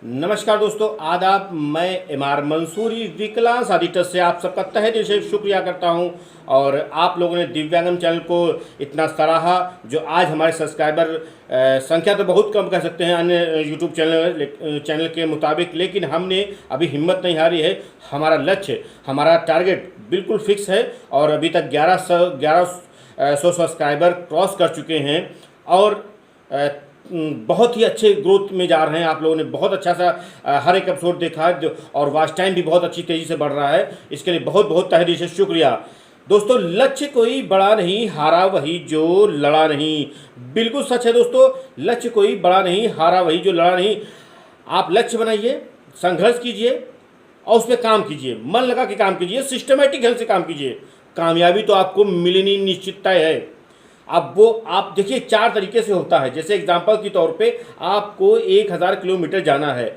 नमस्कार दोस्तों, आदाब। मैं इमार मंसूरी विकलांग एडिटर से आप सबका तहे दिल से शुक्रिया करता हूं। और आप लोगों ने दिव्यांगम चैनल को इतना सराहा, जो आज हमारे सब्सक्राइबर संख्या तो बहुत कम कह सकते हैं अन्य यूट्यूब चैनल के मुताबिक, लेकिन हमने अभी हिम्मत नहीं हारी है। हमारा लक्ष्य, हमारा टारगेट बिल्कुल फिक्स है और अभी तक 1100 सब्सक्राइबर क्रॉस कर चुके हैं और बहुत ही अच्छे ग्रोथ में जा रहे हैं। आप लोगों ने बहुत अच्छा सा हर एक एपिसोड देखा है और वॉच टाइम भी बहुत अच्छी तेज़ी से बढ़ रहा है। इसके लिए बहुत बहुत तहे दिल से शुक्रिया। दोस्तों, लक्ष्य कोई बड़ा नहीं, हारा वही जो लड़ा नहीं। बिल्कुल सच है दोस्तों, लक्ष्य कोई बड़ा नहीं, हारा वही जो लड़ा नहीं। आप लक्ष्य बनाइए, संघर्ष कीजिए और उस पर काम कीजिए, मन लगा के काम कीजिए, सिस्टमेटिक ढंग से काम कीजिए। कामयाबी तो आपको मिलनी निश्चित तय है। अब वो आप देखिए 4 तरीके से होता है। जैसे एग्जांपल के तौर पे आपको 1000 किलोमीटर जाना है।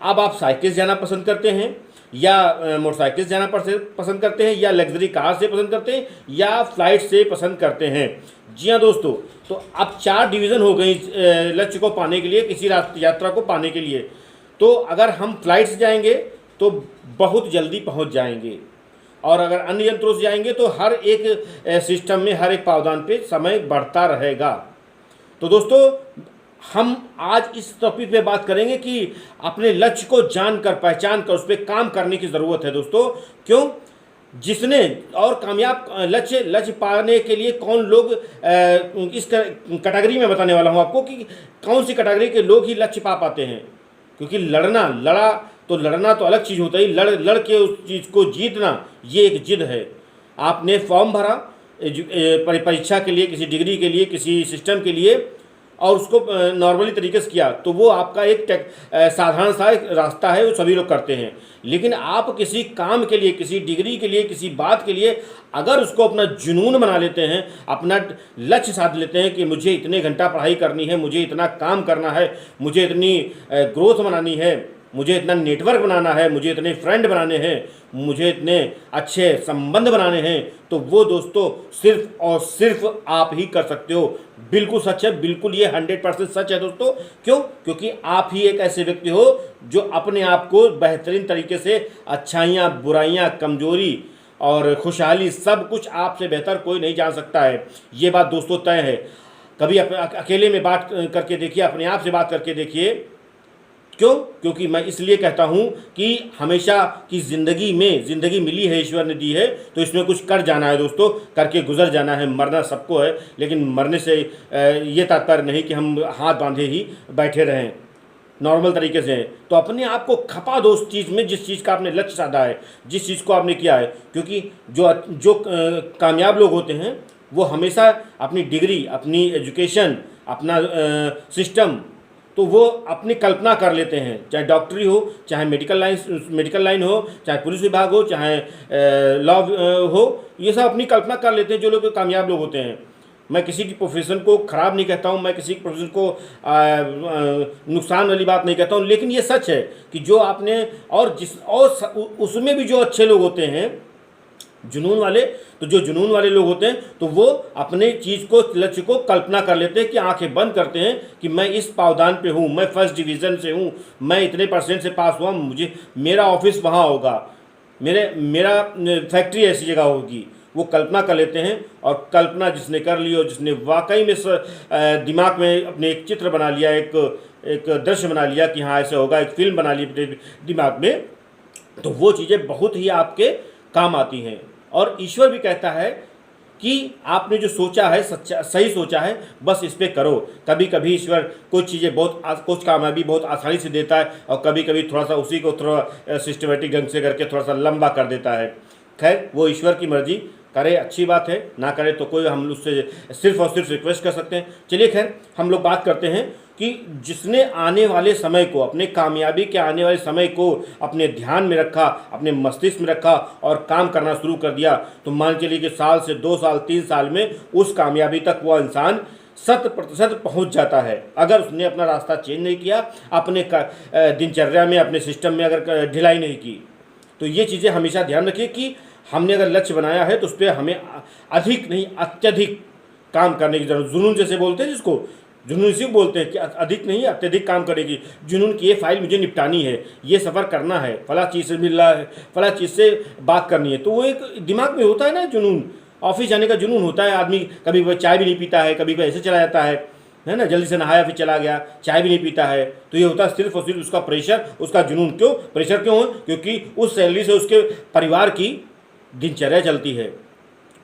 अब आप साइकिल से जाना पसंद करते हैं या मोटरसाइकिल से जाना पसंद करते हैं या लग्जरी कार से पसंद करते हैं या फ्लाइट से पसंद करते हैं। जी हाँ दोस्तों, तो अब 4 डिवीज़न हो गई लक्ष्य को पाने के लिए, किसी यात्रा को पाने के लिए। तो अगर हम फ्लाइट से जाएंगे तो बहुत जल्दी पहुँच जाएंगे और अगर अन्य यंत्रों से जाएंगे तो हर एक सिस्टम में, हर एक पावदान पे समय बढ़ता रहेगा। तो दोस्तों, हम आज इस टॉपिक पे बात करेंगे कि अपने लक्ष्य को जानकर, पहचान कर उस पर काम करने की ज़रूरत है दोस्तों। क्यों? जिसने और कामयाब लक्ष्य पाने के लिए कौन लोग, इस कैटेगरी में बताने वाला हूँ आपको कि कौन सी कैटेगरी के लोग ही लक्ष्य पा पाते हैं। क्योंकि लड़ना तो अलग चीज़ होता है, लड़ के उस चीज़ को जीतना ये एक जिद है। आपने फॉर्म भरा परीक्षा के लिए, किसी डिग्री के लिए, किसी सिस्टम के लिए और उसको नॉर्मली तरीके से किया तो वो आपका एक साधारण सा एक रास्ता है, वो सभी लोग करते हैं। लेकिन आप किसी काम के लिए, किसी डिग्री के लिए, किसी बात के लिए अगर उसको अपना जुनून बना लेते हैं, अपना लक्ष्य साध लेते हैं कि मुझे इतने घंटा पढ़ाई करनी है, मुझे इतना काम करना है, मुझे इतनी ग्रोथ बनानी है, मुझे इतना नेटवर्क बनाना है, मुझे इतने फ्रेंड बनाने हैं, मुझे इतने अच्छे संबंध बनाने हैं, तो वो दोस्तों सिर्फ और सिर्फ आप ही कर सकते हो। बिल्कुल सच है, बिल्कुल ये 100% सच है दोस्तों। क्यों? क्योंकि आप ही एक ऐसे व्यक्ति हो जो अपने आप को बेहतरीन तरीके से, अच्छाइयाँ, बुराइयाँ, कमजोरी और खुशहाली, सब कुछ आपसे बेहतर कोई नहीं जान सकता है। ये बात दोस्तों तय है। कभी अकेले में बात करके देखिए, अपने आप से बात करके देखिए। क्यों? क्योंकि मैं इसलिए कहता हूं कि हमेशा की ज़िंदगी मिली है, ईश्वर ने दी है, तो इसमें कुछ कर जाना है दोस्तों, करके गुजर जाना है। मरना सबको है, लेकिन मरने से ये तात्पर्य नहीं कि हम हाथ बांधे ही बैठे रहें, नॉर्मल तरीके से। तो अपने आप को खपा दो उस चीज़ में जिस चीज़ का आपने लक्ष्य साधा है, जिस चीज़ को आपने किया है। क्योंकि जो कामयाब लोग होते हैं वो हमेशा अपनी डिग्री, अपनी एजुकेशन, अपना सिस्टम, तो वो अपनी कल्पना कर लेते हैं। चाहे डॉक्टरी हो, चाहे मेडिकल लाइन हो, चाहे पुलिस विभाग हो, चाहे लॉ हो, ये सब अपनी कल्पना कर लेते हैं जो लोग कामयाब लोग होते हैं। मैं किसी की प्रोफेशन को ख़राब नहीं कहता हूँ, मैं किसी की प्रोफेशन को नुकसान वाली बात नहीं कहता हूँ, लेकिन ये सच है कि जो आपने उसमें भी जो अच्छे लोग होते हैं, जुनून वाले, तो जो जुनून वाले लोग होते हैं तो वो अपने चीज़ को, लक्ष्य को कल्पना कर लेते हैं कि आंखें बंद करते हैं कि मैं इस पावदान पे हूँ, मैं फर्स्ट डिवीज़न से हूँ, मैं इतने % से पास हुआ, मेरा ऑफिस वहाँ होगा, मेरा फैक्ट्री ऐसी जगह होगी। वो कल्पना कर लेते हैं और कल्पना जिसने कर ली और जिसने वाकई में दिमाग में अपने एक चित्र बना लिया, एक दृश्य बना लिया कि हाँ ऐसे होगा, एक फिल्म बना ली अपने दिमाग में, तो वो चीज़ें बहुत ही आपके काम आती हैं। और ईश्वर भी कहता है कि आपने जो सोचा है सही सोचा है, बस इस पे करो। कभी कभी ईश्वर कुछ चीज़ें कुछ कामयाबी बहुत आसानी से देता है और कभी कभी थोड़ा सा उसी को थोड़ा सिस्टमेटिक ढंग से करके थोड़ा सा लंबा कर देता है। खैर, वो ईश्वर की मर्जी, करे अच्छी बात है, ना करे तो कोई, हम उससे सिर्फ और सिर्फ रिक्वेस्ट कर सकते हैं। चलिए खैर, हम लोग बात करते हैं कि जिसने आने वाले समय को, अपने कामयाबी के आने वाले समय को अपने ध्यान में रखा, अपने मस्तिष्क में रखा और काम करना शुरू कर दिया, तो मान चलिए कि साल से 2 साल 3 साल में उस कामयाबी तक वो इंसान 100% पहुंच जाता है। अगर उसने अपना रास्ता चेंज नहीं किया, अपने दिनचर्या में, अपने सिस्टम में अगर ढिलाई नहीं की। तो ये चीज़ें हमेशा ध्यान रखिए कि हमने अगर लक्ष्य बनाया है तो उस पर हमें अधिक नहीं, अत्यधिक काम करने की जरूरत, जुनून जैसे बोलते हैं जिसको, जुनून इसी को बोलते हैं कि अधिक नहीं अत्यधिक काम करेगी। जुनून की ये फाइल मुझे निपटानी है, ये सफ़र करना है, फला चीज़ से मिल रहा है, फला चीज़ से बात करनी है। तो वो एक दिमाग में होता है ना जुनून, ऑफिस जाने का जुनून होता है। आदमी कभी वह चाय भी नहीं पीता है, कभी वह ऐसे चला जाता है ना, जल्दी से नहाया फिर चला गया, चाय भी नहीं पीता है। तो ये होता है सिर्फ और सिर्फ उसका प्रेशर, उसका जुनून। क्यों प्रेशर क्यों है? क्योंकि उस सैलरी से उसके परिवार की दिनचर्या चलती है,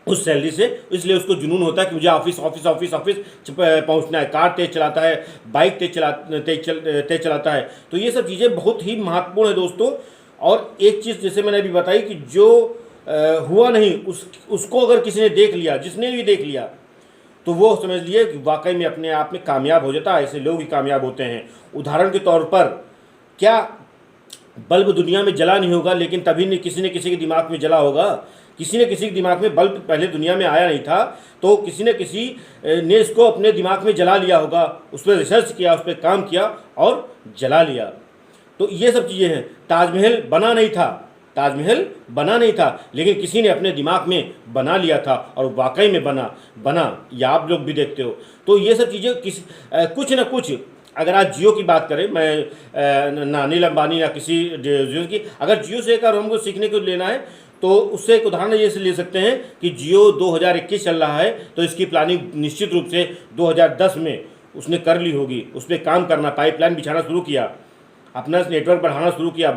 उस सैलरी से, इसलिए उसको जुनून होता है कि मुझे ऑफिस ऑफिस ऑफिस ऑफिस पहुंचना है। कार तेज चलाता है, बाइक तेज चलाता है। तो ये सब चीज़ें बहुत ही महत्वपूर्ण है दोस्तों। और एक चीज़ जैसे मैंने अभी बताई कि जो हुआ नहीं उसको अगर किसी ने देख लिया, जिसने भी देख लिया, तो वो समझ लिए कि वाकई में अपने आप में कामयाब हो जाता है। ऐसे लोग ही कामयाब होते हैं। उदाहरण के तौर पर, क्या बल्ब दुनिया में जला नहीं होगा, लेकिन तभी ने किसी के दिमाग में जला होगा। किसी ने किसी के दिमाग में, बल्ब पहले दुनिया में आया नहीं था, तो किसी ने किसी ने इसको अपने दिमाग में जला लिया होगा, उस पर रिसर्च किया, उस पर काम किया और जला लिया। तो ये सब चीज़ें हैं। ताजमहल बना नहीं था, लेकिन किसी ने अपने दिमाग में बना लिया था और वाकई में बना। या आप लोग भी देखते हो। तो ये सब चीज़ें कुछ न कुछ, अगर आज जियो की बात करें, मैं ना अनिल अंबानी ना किसी जियो की, अगर जियो से एक हमको सीखने को लेना है तो उससे एक उदाहरण ये से ले सकते हैं कि जियो 2021 चल रहा है, तो इसकी प्लानिंग निश्चित रूप से 2010 में उसने कर ली होगी। उस पर काम करना, पाइपलाइन बिछाना शुरू किया, अपना नेटवर्क बढ़ाना शुरू किया,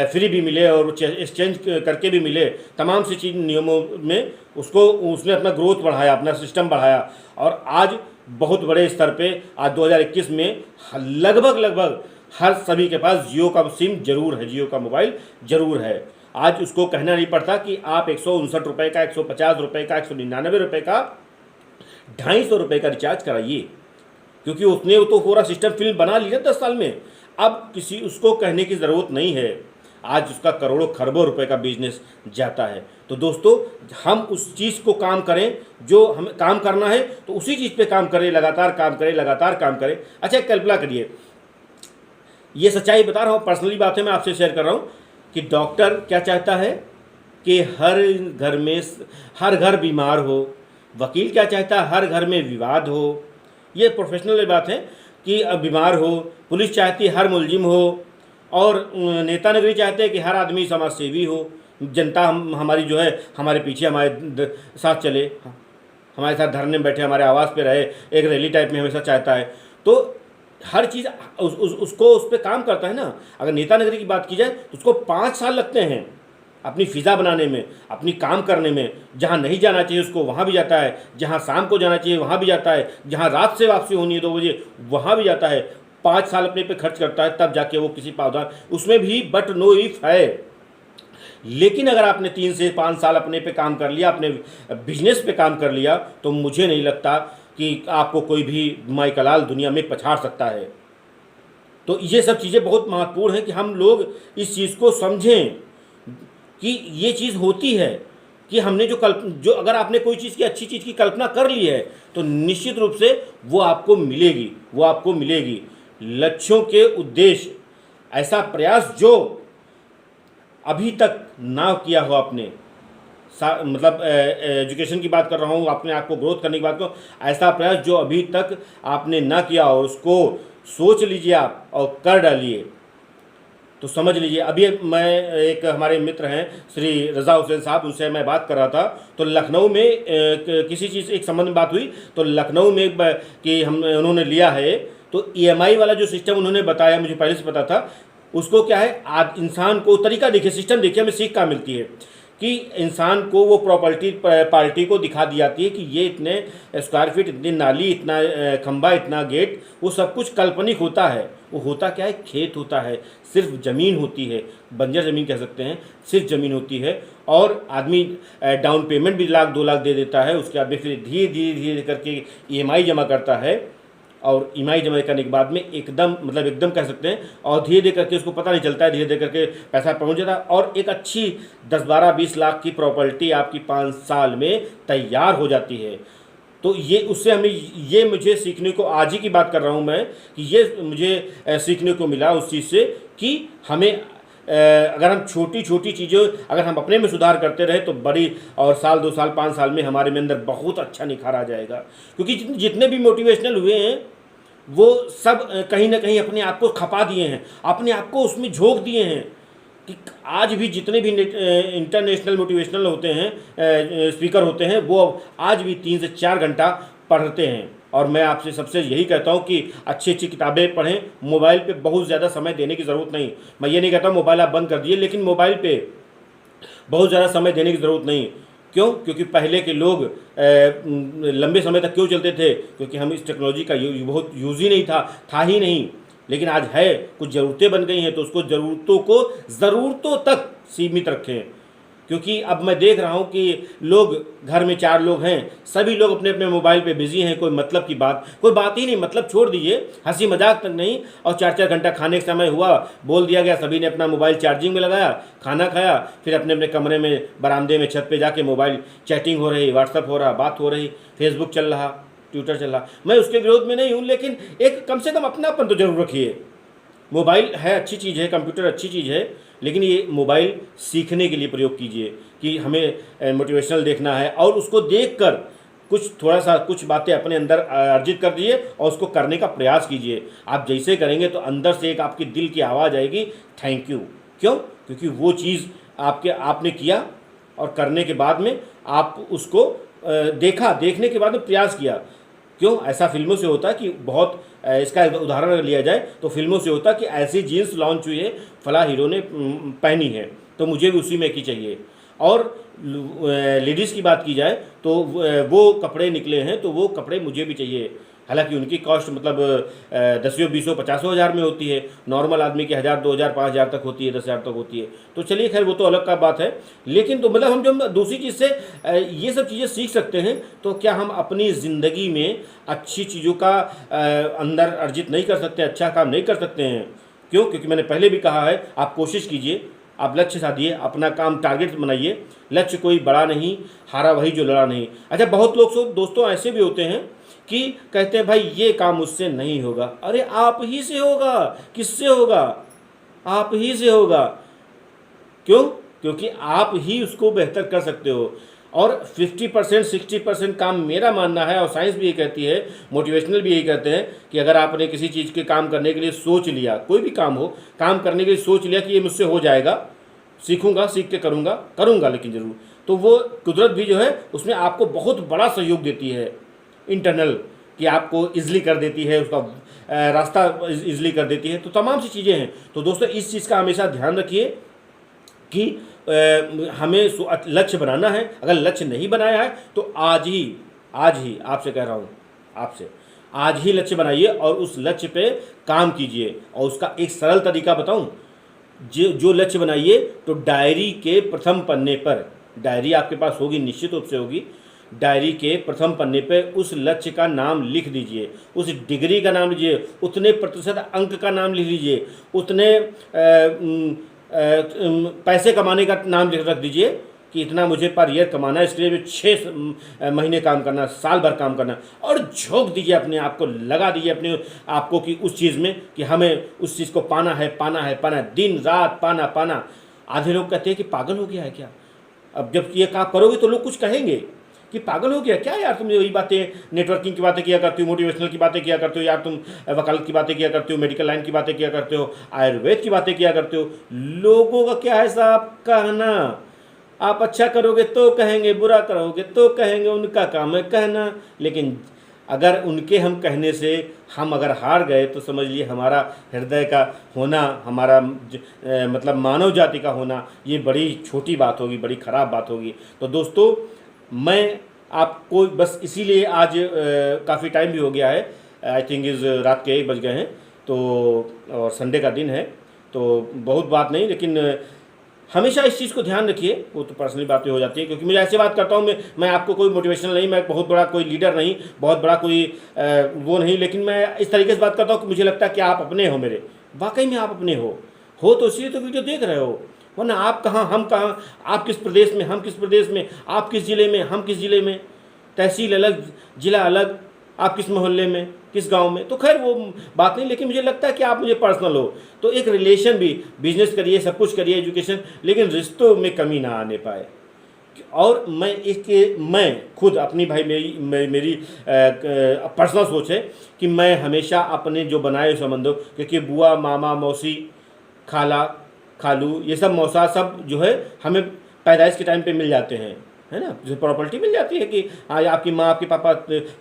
फ्री भी मिले और एक्सचेंज करके भी मिले, तमाम सी चीज़ नियमों में उसने अपना ग्रोथ बढ़ाया, अपना सिस्टम बढ़ाया। और आज बहुत बड़े स्तर पे आज 2021 में लगभग हर सभी के पास जियो का सिम जरूर है, जियो का मोबाइल जरूर है। आज उसको कहना नहीं पड़ता कि आप 159 रुपये का, 150 रुपये का, 199 रुपये का, 250 रुपये का रिचार्ज कराइए, क्योंकि उसने तो पूरा सिस्टम फिल्म बना ली है 10 साल में। अब किसी उसको कहने की ज़रूरत नहीं है। आज उसका करोड़ों खरबों रुपए का बिजनेस जाता है। तो दोस्तों, हम उस चीज़ को काम करें जो हमें काम करना है, तो उसी चीज़ पे काम करें, लगातार काम करें। अच्छा, कल्पना करिए, ये सच्चाई बता रहा हूँ, पर्सनली बातें मैं आपसे शेयर कर रहा हूँ कि डॉक्टर क्या चाहता है कि हर घर बीमार हो। वकील क्या चाहता है? हर घर में विवाद हो। ये प्रोफेशनल बात है कि अब बीमार हो। पुलिस चाहती है हर मुलजिम हो, और नेता नगरी चाहते हैं कि हर आदमी समाज सेवी हो। जनता हमारी जो है हमारे पीछे, हमारे साथ चले, हमारे साथ धरने में बैठे, हमारे आवाज़ पे रहे, एक रैली टाइप में हमेशा चाहता है। तो हर चीज़ उसको उस पर काम करता है ना। अगर नेता नगरी की बात की जाए तो उसको 5 साल लगते हैं अपनी फ़िज़ा बनाने में, अपनी काम करने में। जहाँ नहीं जाना चाहिए उसको वहाँ भी जाता है, जहाँ शाम को जाना चाहिए वहाँ भी जाता है, जहाँ रात से वापसी होनी है 2 बजे वहाँ भी जाता है। 5 साल अपने पे खर्च करता है, तब जाके वो किसी पावदान, उसमें भी बट नो इफ है। लेकिन अगर आपने 3 से 5 साल अपने पे काम कर लिया, अपने बिजनेस पे काम कर लिया, तो मुझे नहीं लगता कि आपको कोई भी माइकलाल दुनिया में पछाड़ सकता है। तो ये सब चीज़ें बहुत महत्वपूर्ण हैं कि हम लोग इस चीज़ को समझें कि ये चीज़ होती है कि हमने जो अगर आपने कोई चीज़ की, अच्छी चीज़ की कल्पना कर ली है, तो निश्चित रूप से वो आपको मिलेगी। लक्ष्यों के उद्देश्य, ऐसा प्रयास जो अभी तक ना किया हो आपने, मतलब एजुकेशन की बात कर रहा हूँ, अपने आप को ग्रोथ करने की बात करो, ऐसा प्रयास जो अभी तक आपने ना किया और उसको सोच लीजिए आप और कर डालिए, तो समझ लीजिए। अभी मैं एक हमारे मित्र हैं श्री रज़ा हुसैन साहब, उनसे मैं बात कर रहा था, तो लखनऊ में किसी चीज़ एक संबंध में बात हुई, तो लखनऊ में कि उन्होंने लिया है, तो EMI वाला जो सिस्टम उन्होंने बताया, मुझे पहले से पता था। उसको क्या है, आज इंसान को तरीका देखिए, सिस्टम देखिए, हमें सीख कहाँ मिलती है कि इंसान को वो प्रॉपर्टी पार्टी को दिखा दी जाती है कि ये इतने स्क्वायर फीट, इतनी नाली, इतना खंबा, इतना गेट, वो सब कुछ काल्पनिक होता है। वो होता क्या है? खेत होता है, सिर्फ ज़मीन होती है, बंजर ज़मीन कह सकते हैं, सिर्फ ज़मीन होती है। और आदमी डाउन पेमेंट भी 1 लाख 2 लाख दे देता है, उसके बाद फिर धीरे करके EMI जमा करता है, और EMI जमा करने के बाद में एकदम कह सकते हैं, और धीरे करके उसको पता नहीं चलता है, धीरे करके पैसा पहुंच जाता है, और एक अच्छी 10-12-20 लाख की प्रॉपर्टी आपकी 5 साल में तैयार हो जाती है। तो ये मुझे सीखने को, आज ही की बात कर रहा हूं मैं, कि ये मुझे सीखने को मिला उस चीज़ से कि हमें अगर हम छोटी चीज़ें अगर हम अपने में सुधार करते रहे, तो बड़ी, और साल 2 साल 5 साल में हमारे में अंदर बहुत अच्छा निखार आ जाएगा। क्योंकि जितने भी मोटिवेशनल हुए हैं वो सब कहीं ना कहीं अपने आप को खपा दिए हैं, अपने आप को उसमें झोंक दिए हैं कि आज भी जितने भी इंटरनेशनल मोटिवेशनल होते हैं स्पीकर होते हैं, वो आज भी 3 से 4 घंटा पढ़ते हैं। और मैं आपसे सबसे यही कहता हूँ कि अच्छी अच्छी किताबें पढ़ें, मोबाइल पे बहुत ज़्यादा समय देने की ज़रूरत नहीं। मैं ये नहीं कहता मोबाइल आप बंद कर दिए, लेकिन मोबाइल पे बहुत ज़्यादा समय देने की ज़रूरत नहीं। क्यों? क्योंकि पहले के लोग लंबे समय तक क्यों चलते थे? क्योंकि हम इस टेक्नोलॉजी का बहुत यूज़ ही नहीं था ही नहीं। लेकिन आज है, कुछ ज़रूरतें बन गई हैं, तो उसको ज़रूरतों तक सीमित रखें। क्योंकि अब मैं देख रहा हूँ कि लोग, घर में 4 लोग हैं, सभी लोग अपने अपने मोबाइल पे बिजी हैं। कोई मतलब की कोई बात ही नहीं, मतलब छोड़ दीजिए, हंसी मजाक तक नहीं। और 4-4 घंटा खाने का समय हुआ, बोल दिया गया, सभी ने अपना मोबाइल चार्जिंग में लगाया, खाना खाया, फिर अपने अपने कमरे में, बरामदे में, छत पे जाके मोबाइल चैटिंग हो रही, व्हाट्सअप हो रहा, बात हो रही, फेसबुक चल रहा, ट्विटर चल रहा। मैं उसके विरोध में नहीं हूँ, लेकिन एक कम से कम अपनापन तो जरूर रखिए। मोबाइल है, अच्छी चीज़ है, कंप्यूटर अच्छी चीज़ है, लेकिन ये मोबाइल सीखने के लिए प्रयोग कीजिए कि हमें मोटिवेशनल देखना है और उसको देखकर कुछ बातें अपने अंदर अर्जित कर दीजिए और उसको करने का प्रयास कीजिए। आप जैसे करेंगे तो अंदर से एक आपकी दिल की आवाज़ आएगी, थैंक यू। क्यों? क्योंकि वो चीज़ आपने किया और करने के बाद में आप उसको देखने के बाद में प्रयास किया। क्यों? ऐसा फिल्मों से होता है कि बहुत, इसका उदाहरण अगर लिया जाए तो फिल्मों से होता है कि ऐसी जीन्स लॉन्च हुई है, फला हीरो ने पहनी है, तो मुझे भी उसी में की चाहिए। और लेडीज़ की बात की जाए तो वो कपड़े निकले हैं, तो वो कपड़े मुझे भी चाहिए। हालांकि उनकी कॉस्ट मतलब 10, 20, 50 हज़ार में होती है, नॉर्मल आदमी की 1000, 2000, 5000 तक होती है, 10,000 तक होती है। तो चलिए खैर, वो तो अलग का बात है। लेकिन तो मतलब हम जब दूसरी चीज़ से ये सब चीज़ें सीख सकते हैं, तो क्या हम अपनी ज़िंदगी में अच्छी चीज़ों का अंदर अर्जित नहीं कर सकते, अच्छा काम नहीं कर सकते हैं? क्यों? क्योंकि मैंने पहले भी कहा है, आप कोशिश कीजिए, आप लक्ष्य साधिए, अपना काम टारगेट बनाइए। लक्ष्य कोई बड़ा नहीं, हारा वही जो लड़ा नहीं। अच्छा, बहुत लोग दोस्तों ऐसे भी होते हैं कि कहते हैं भाई ये काम मुझसे नहीं होगा। अरे आप ही से होगा, किससे होगा? आप ही से होगा। क्यों? क्योंकि आप ही उसको बेहतर कर सकते हो। और 50%, 60% काम मेरा मानना है, और साइंस भी ये कहती है, मोटिवेशनल भी यही कहते हैं कि अगर आपने किसी चीज़ के काम करने के लिए सोच लिया, कोई भी काम हो, काम करने के लिए सोच लिया कि ये मुझसे हो जाएगा, सीखूंगा, सीख के करूंगा लेकिन ज़रूर, तो वो कुदरत भी जो है उसमें आपको बहुत बड़ा सहयोग देती है इंटरनल, कि आपको इजली कर देती है, उसका रास्ता इजली कर देती है। तो तमाम सी चीज़ें हैं। तो दोस्तों, इस चीज़ का हमेशा ध्यान रखिए कि हमें लक्ष्य बनाना है। अगर लक्ष्य नहीं बनाया है तो आज ही आपसे कह रहा हूँ, आपसे आज ही लक्ष्य बनाइए और उस लक्ष्य पे काम कीजिए। और उसका एक सरल तरीका बताऊँ, जो लक्ष्य बनाइए तो डायरी के प्रथम पन्ने पर, डायरी आपके पास होगी, निश्चित रूप से होगी, डायरी के प्रथम पन्ने पे उस लक्ष्य का नाम लिख दीजिए, उस डिग्री का नाम लीजिए, उतने प्रतिशत अंक का नाम लिख लीजिए, उतने पैसे कमाने का नाम रख दीजिए कि इतना मुझे पर ईयर कमाना है, इसके लिए 6 महीने काम करना, साल भर काम करना, और झोंक दीजिए अपने आप को, लगा दीजिए अपने आप को कि उस चीज़ में, कि हमें उस चीज़ को पाना है, दिन रात पाना। आधे लोग कहते हैं कि पागल हो गया है क्या? अब जब ये काम करोगे तो लोग कुछ कहेंगे कि पागल हो गया क्या यार, तुम वही बातें, नेटवर्किंग की बातें किया करते हो, मोटिवेशनल की बातें किया करते हो यार, तुम वकालत की बातें किया करते हो, मेडिकल लाइन की बातें किया करते हो, आयुर्वेद की बातें किया करते हो। लोगों का क्या है साहब कहना, आप अच्छा करोगे तो कहेंगे, बुरा करोगे तो कहेंगे, उनका काम है कहना। लेकिन अगर उनके हम कहने से हम अगर हार गए तो समझ लिए हमारा हृदय का होना, हमारा मतलब मानव जाति का होना, ये बड़ी छोटी बात होगी, बड़ी ख़राब बात होगी। तो दोस्तों, मैं आपको बस इसीलिए आज काफ़ी टाइम भी हो गया है, आई थिंक रात के 1 बज गए हैं, तो और संडे का दिन है, तो बहुत बात नहीं, लेकिन हमेशा इस चीज़ को ध्यान रखिए। वो तो पर्सनली बातें हो जाती है, क्योंकि मैं ऐसे बात करता हूँ, मैं आपको कोई मोटिवेशनल नहीं, मैं बहुत बड़ा कोई लीडर नहीं, बहुत बड़ा कोई वो नहीं, लेकिन मैं इस तरीके से बात करता हूँ कि मुझे लगता है कि आप अपने हो मेरे, वाकई में आप अपने हो तो इसलिए तो वीडियो देख रहे हो, वरना आप कहाँ, हम कहाँ, आप किस प्रदेश में, हम किस प्रदेश में, आप किस ज़िले में, हम किस ज़िले में, तहसील अलग, ज़िला अलग, आप किस मोहल्ले में, किस गांव में, तो खैर वो बात नहीं। लेकिन मुझे लगता है कि आप मुझे पर्सनल हो, तो एक रिलेशन भी, बिजनेस करिए, सब कुछ करिए, एजुकेशन, लेकिन रिश्तों में कमी ना आने पाए। और मैं खुद अपनी भाई मेरी पर्सनल सोच है कि मैं हमेशा अपने जो बनाए हुए संबंधों, क्योंकि बुआ, मामा, मौसी, खाला, खालू, ये सब मौसा सब जो है हमें पैदाइश के टाइम पे मिल जाते हैं, है ना। जैसे प्रॉपर्टी मिल जाती है कि हाँ आपकी माँ आपके पापा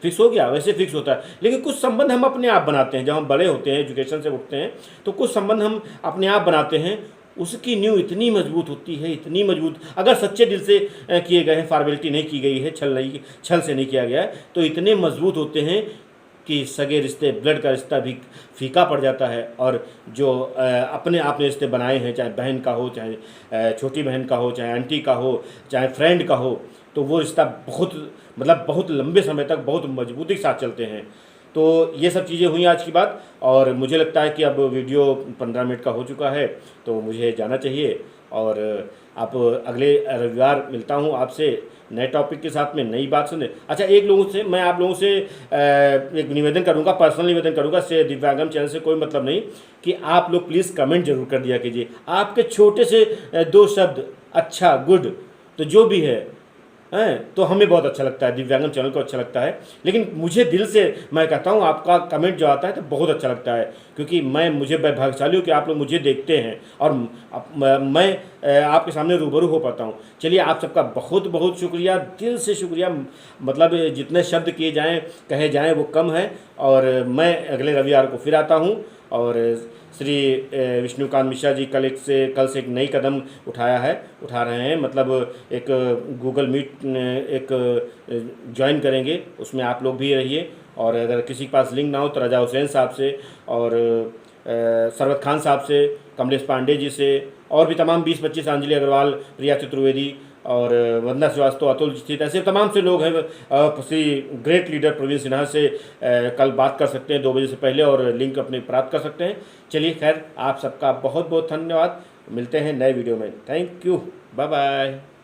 फिक्स हो गया, वैसे फिक्स होता है। लेकिन कुछ संबंध हम अपने आप बनाते हैं। जब हम बड़े होते हैं, एजुकेशन से उठते हैं, तो कुछ संबंध हम अपने आप बनाते हैं। उसकी नींव इतनी मजबूत होती है, इतनी मजबूत, अगर सच्चे दिल से किए गए हैं, फॉर्मेलिटी नहीं की गई है, छल से नहीं किया गया है, तो इतने मजबूत होते हैं कि सगे रिश्ते, ब्लड का रिश्ता भी फीका पड़ जाता है। और जो अपने आपने रिश्ते बनाए हैं, चाहे बहन का हो, चाहे छोटी बहन का हो, चाहे आंटी का हो, चाहे फ्रेंड का हो, तो वो रिश्ता बहुत लंबे समय तक बहुत मजबूती के साथ चलते हैं। तो ये सब चीज़ें हुई आज की बात, और मुझे लगता है कि अब वीडियो 15 मिनट का हो चुका है, तो मुझे जाना चाहिए। और आप अगले रविवार मिलता हूँ आपसे नए टॉपिक के साथ में, नई बात सुने। अच्छा, मैं आप लोगों से एक निवेदन करूँगा, पर्सनल निवेदन करूँगा, से दिव्यांगम चैनल से कोई मतलब नहीं, कि आप लोग प्लीज़ कमेंट जरूर कर दिया कीजिए। आपके छोटे से 2 शब्द, अच्छा, गुड, तो जो भी है तो हमें बहुत अच्छा लगता है, दिव्यांगम चैनल को अच्छा लगता है। लेकिन मुझे दिल से मैं कहता हूँ, आपका कमेंट जो आता है तो बहुत अच्छा लगता है, क्योंकि मुझे भाग्यशाली हूँ कि आप लोग मुझे देखते हैं और मैं आपके सामने रूबरू हो पाता हूँ। चलिए, आप सबका बहुत बहुत शुक्रिया, दिल से शुक्रिया। मतलब जितने शब्द कहे जाएँ वो कम है। और मैं अगले रविवार को फिर आता हूँ। और श्री विष्णुकांत मिश्रा जी कल से एक नई कदम उठा रहे हैं। मतलब एक गूगल मीट एक ज्वाइन करेंगे, उसमें आप लोग भी रहिए। और अगर किसी के पास लिंक ना हो तो रजा हुसैन साहब से और सरवत खान साहब से, कमलेश पांडे जी से, और भी तमाम 20-25, अंजलि अग्रवाल, प्रिया चतुर्वेदी और वंदना श्रीवास्तव, अतुल जीत, ऐसे तमाम से लोग हैं। श्री ग्रेट लीडर प्रवीण सिन्हा से कल बात कर सकते हैं 2 बजे से पहले, और लिंक अपने प्राप्त कर सकते हैं। चलिए, खैर, आप सबका बहुत बहुत धन्यवाद। मिलते हैं नए वीडियो में। Thank you, bye bye.